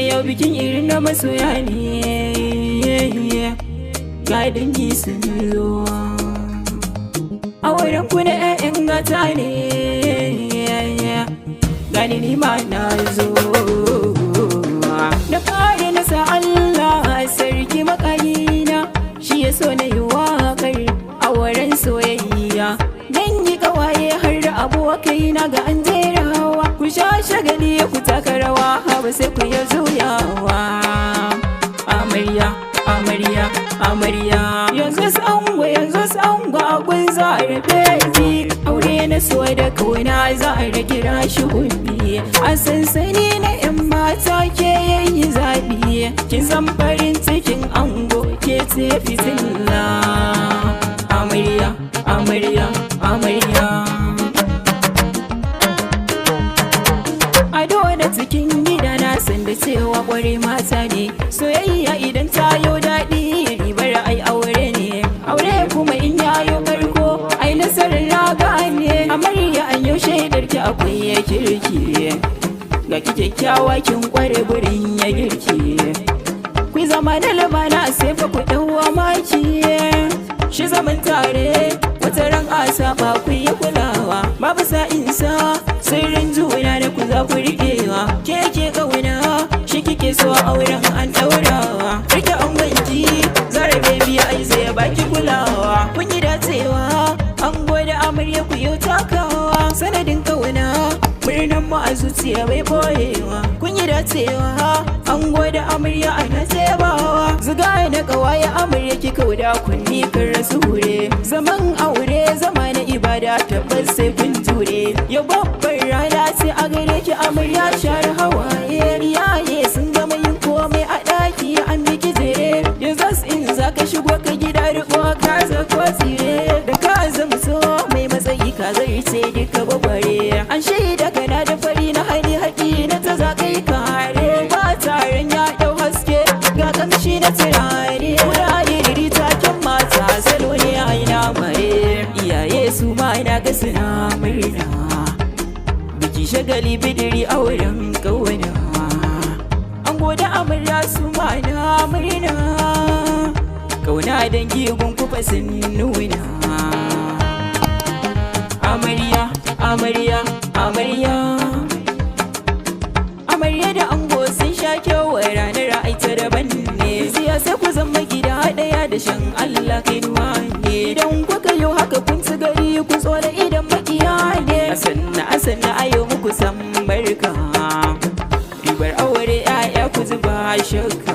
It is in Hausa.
Yau bikin irin na masoya ne, ga dangi sun zo. Auren ku na 'ya'yan gata ne, gani ni ma na zo. Da fari na sa Allah sarki makayina, shi ya so na yi waƙar auren soyayya. Dangi kawaye har da abokai na ga an jerawa, ku sha shagali ku taka rawa ba sai ku yi zuyawa. Amarya, amarya, amarya, yanzu sango agun za a rabe aure na so da kauna za a kira shi hulbi. A sansani na 'yan mata ke yayi zaɓi, kin san farin cikin ango ke ce fitilla. Amarya, amarya, amarya, ado da cikin gida na san da cewa kware mata ne. Soyayya idan ta yo daɗi ribar ai aure ne, aure kuma in yayo karko ai nasarar raga ne. Amarya an yau shaidar ki akwai ya kirki, ga ki kyakkyawa kin kware gurin ya girki. Ku zama da lumana sai fa ku ɗauwa maki, shi zaman tare wata ran a saba ku yi kulawa. Babu sa'insa sirrin juna da ku za ku riƙewa, ke ƙauna shi kike so auren an ɗaurawa. Rike an gwanki zarabe biya ai sai baki kulawa. Kun yi dacewa an gode amarya ku yi takawa, sanadin ƙauna murnan mu a zuciya bai boyewa. Kun yi dacewa an gode amarya ana tsebawa, zuga na ƙawaye amarya ki kauda kunni kan rasu hure. Zaman aure zama na ibada tabbas sai kun jure, yau babbar rana sai a gare ki amarya share hawaye. Iyaye sun gama yin komai a ɗaki an biki jere, yanzu in za ka shigo ka gida riko ka zako tsire. Da ka zama so mai matsayi ka zarce duka babare, an shaida kana da fari na hali haƙi na ta za ka yi kare. Ba taron ya ɗau haske ga kamshi na turare, kuna iri taken mata salo ne a ina mare. Iyaye su ma na ga suna murna, biki shagali bidiri auren ƙauna. An gode amarya su ma na murna, ƙauna dangi gun kufa sun nuna. Amarya, amarya, amarya, amarya da ango sun sha kyau ranar aita daban ne. Siyasa ku zama gida ɗaya da shan Allah kainuwa ne, idan kuka yi haka kun ci gari ku tsola idan makiya ne. Asanna ayo muku san barka, ribar aure 'ya'ya ku zuba shakka.